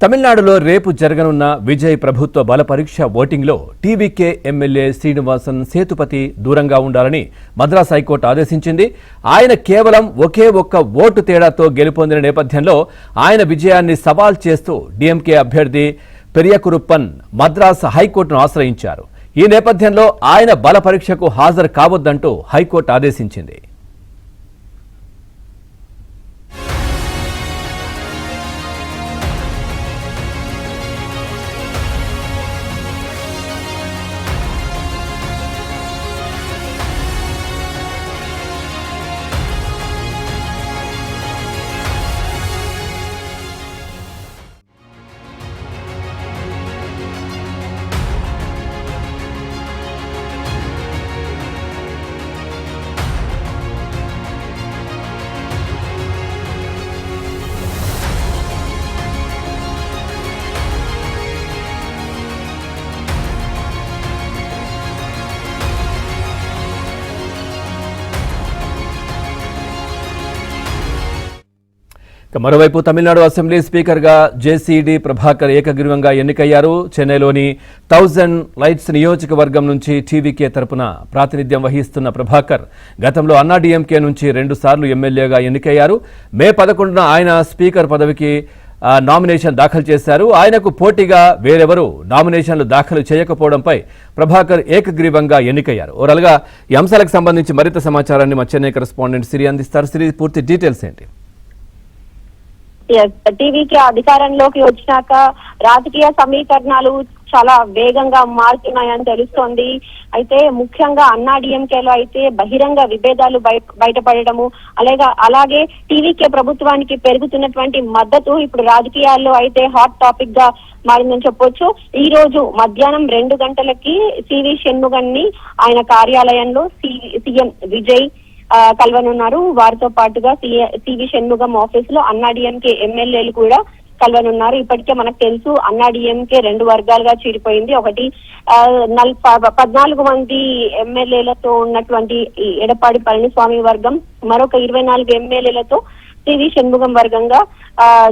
తమిళనాడులో రేపు జరగనున్న విజయ్ ప్రభుత్వ బల పరీక్ష ఓటింగ్లో టీవీకే ఎమ్మెల్యే శ్రీనివాసన్ సేతుపతి దూరంగా ఉండాలని మద్రాస్ హైకోర్టు ఆదేశించింది. ఆయన కేవలం ఒకే ఒక్క ఓటు తేడాతో గెలుపొందిన నేపథ్యంలో ఆయన విజయాన్ని సవాల్ చేస్తూ డీఎంకే అభ్యర్థి పెరియకురుప్పన్ మద్రాస్ హైకోర్టును ఆశ్రయించారు. ఈ నేపథ్యంలో ఆయన బల పరీక్షకు హాజరు కావద్దంటూ హైకోర్టు ఆదేశించింది. మరోవైపు తమిళనాడు అసెంబ్లీ స్పీకర్గా జేసీడీ ప్రభాకర్ ఏకగ్రీవంగా ఎన్నికయ్యారు. చెన్నైలోని 1000 లైట్స్ నియోజకవర్గం నుంచి టీవీకే తరపున ప్రాతినిధ్యం వహిస్తున్న ప్రభాకర్ గతంలో అన్నాడీఎంకే నుంచి 2 సార్లు ఎమ్మెల్యేగా ఎన్నికయ్యారు. మే 11న ఆయన స్పీకర్ పదవికి నామినేషన్ దాఖలు చేశారు. ఆయనకు పోటీగా వేరెవరూ నామినేషన్లు దాఖలు చేయకపోవడంపై ప్రభాకర్ ఏకగ్రీవంగా ఎన్నికయ్యారు. ఓవరాల్గా ఈ అంశాలకు సంబంధించి మరింత సమాచారాన్ని మా చెన్నై కరెస్పాండెంట్ సిరి అందిస్తారు. సిరి, పూర్తి డీటెయిల్స్ ఏంటి? టీవీకి అధికారంలోకి వచ్చినాక రాజకీయ సమీకరణాలు చాలా వేగంగా మారుతున్నాయని తెలుస్తోంది. అయితే ముఖ్యంగా అన్నాడీఎంకేలో అయితే బహిరంగ విభేదాలు బయటపడము, అలాగే టీవీకే ప్రభుత్వానికి పెరుగుతున్నటువంటి మద్దతు ఇప్పుడు రాజకీయాల్లో అయితే హాట్ టాపిక్ గా మారిందని చెప్పొచ్చు. ఈ రోజు మధ్యాహ్నం 2 గంటలకి సివి షణ్ముగన్ని ఆయన కార్యాలయంలో సీఎం విజయ్ కలవనున్నారు. వారితో పాటుగా సివి షణ్ముగం ఆఫీస్ లో అన్నాడీఎంకే ఎమ్మెల్యేలు కూడా కలవనున్నారు. ఇప్పటికే మనకు తెలుసు అన్నాడీఎంకే 2 వర్గాలుగా చీలిపోయింది. ఒకటి 14 మంది ఎమ్మెల్యేలతో ఉన్నటువంటి ఎడప్పాడి పళనిస్వామి వర్గం, మరొక 24 ఎమ్మెల్యేలతో సివి షణ్ముగం వర్గంగా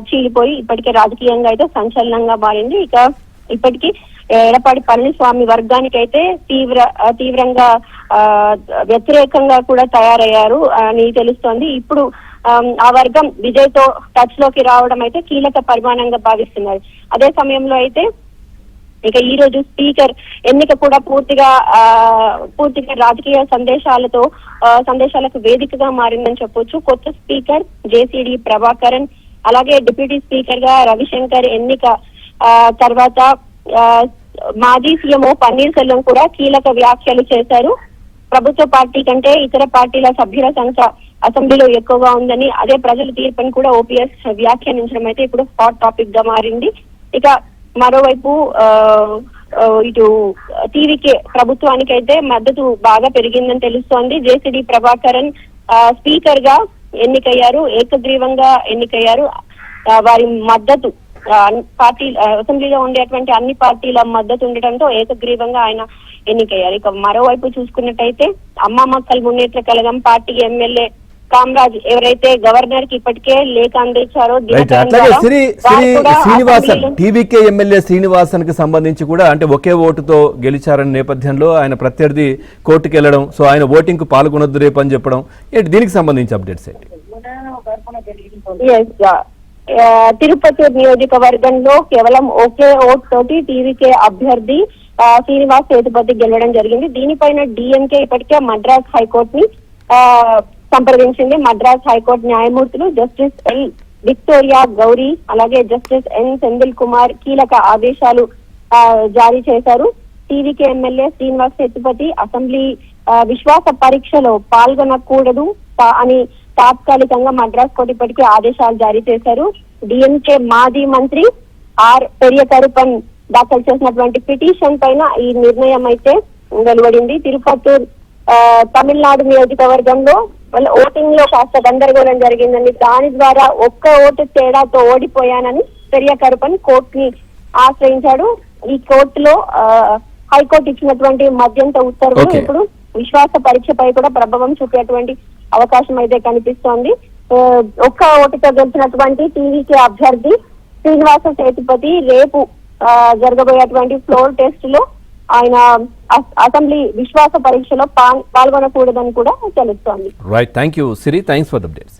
చీలిపోయి ఇప్పటికే రాజకీయంగా అయితే సంచలనంగా మారింది. ఇక ఇప్పటికీ ఎడప్పాడి పళనిస్వామి వర్గానికి అయితే తీవ్రంగా వ్యతిరేకంగా కూడా తయారయ్యారు అని తెలుస్తోంది. ఇప్పుడు ఆ వర్గం విజయ్ తో టచ్ లోకి రావడం అయితే కీలక పరిమాణంగా భావిస్తున్నారు. అదే సమయంలో అయితే ఇక ఈ రోజు స్పీకర్ ఎన్నిక కూడా పూర్తిగా రాజకీయ సందేశాలకు వేదికగా మారిందని చెప్పొచ్చు. కొత్త స్పీకర్ జేసీడీ ప్రభాకరన్, అలాగే డిప్యూటీ స్పీకర్ గా రవిశంకర్ ఎన్నిక తర్వాత మాజీ సీఎం పన్నీర్ సెల్వం కూడా కీలక వ్యాఖ్యలు చేశారు. ప్రభుత్వ పార్టీ కంటే ఇతర పార్టీల సభ్యుల సంఖ్య అసెంబ్లీలో ఎక్కువగా ఉందని, అదే ప్రజల తీర్పుని కూడా ఓపీఎస్ వ్యాఖ్యానించడం అయితే ఇప్పుడు హాట్ టాపిక్ గా మారింది. ఇక మరోవైపు ఇటు టీవీకే ప్రభుత్వానికి అయితే మద్దతు బాగా పెరిగిందని తెలుస్తోంది. జేసీడీ ప్రభాకరన్ స్పీకర్ గా ఎన్నికయ్యారు, ఏకగ్రీవంగా ఎన్నికయ్యారు. వారి మద్దతు అసెంబ్లీలో ఉండేటువంటి అన్ని పార్టీల మద్దతు ఉండటంతో ఏకగ్రీవంగా ఆయన ఎన్నికయ్యారు. ఇక మరోవైపు చూసుకున్నట్టయితే అమ్మా మక్కల్ మున్నేట్ర కళగం పార్టీ ఎమ్మెల్యే కామరాజ్ ఎవరైతే గవర్నర్ కి ఇప్పటికే లేఖ అందించారో శ్రీనివాసన్, టీవీకే ఎమ్మెల్యే శ్రీనివాసన్ కి సంబంధించి కూడా అంటే ఒకే ఓటుతో గెలిచారన్న నేపథ్యంలో ఆయన ప్రత్యర్థి కోర్టుకు వెళ్లడం, సో ఆయన ఓటింగ్ కు పాల్గొనొద్దు రేపు అని చెప్పడం ఏంటి, దీనికి సంబంధించి అప్డేట్స్ ఏంటి? తిరుపతి నియోజకవర్గంలో కేవలం ఒకే ఓటు తోటి టీవీకే అభ్యర్థి శ్రీనివాస్ సేతుపతి గెలవడం జరిగింది. దీనిపైన డీఎంకే ఇప్పటికే మద్రాస్ హైకోర్టుని సంప్రదించింది. మద్రాస్ హైకోర్టు న్యాయమూర్తులు జస్టిస్ ఎల్ విక్టోరియా గౌరీ, అలాగే జస్టిస్ ఎన్ సెందిల్ కుమార్ కీలక ఆదేశాలు జారీ చేశారు. TVK MLA Srinivas Sethupathi assembly విశ్వాస పరీక్షలో పాల్గొనకూడదు అని తాత్కాలికంగా మద్రాస్ కోర్టు ఇప్పటికే ఆదేశాలు జారీ చేశారు. డిఎంకే మాజీ మంత్రి ఆర్ పెరియకరుపన్ దాఖలు చేసినటువంటి పిటిషన్ పైన ఈ నిర్ణయం అయితే వెలువడింది. తిరుపతి తమిళనాడు నియోజకవర్గంలో వాళ్ళ ఓటింగ్ లో కాస్త గందరగోళం జరిగిందని, దాని ద్వారా ఒక్క ఓటు తేడాతో ఓడిపోయానని పెరియకరుపన్ కోర్టుని ఆశ్రయించాడు. ఈ కోర్టులో హైకోర్టు ఇచ్చినటువంటి మధ్యంత ఉత్తర్వులు ఇప్పుడు విశ్వాస పరీక్షపై కూడా ప్రభావం చూపేటువంటి అవకాశం అయితే కనిపిస్తోంది. ఒక్క ఓటుతో గెలిచినటువంటి టీవీకే అభ్యర్థి శ్రీనివాస సేతుపతి రేపు జరగబోయేటువంటి ఫ్లోర్ టెస్ట్ లో ఆయన అసెంబ్లీ విశ్వాస పరీక్షలో పాల్గొనకూడదని కూడా తెలుస్తోంది. Right, thank you Siri, thanks for the updates.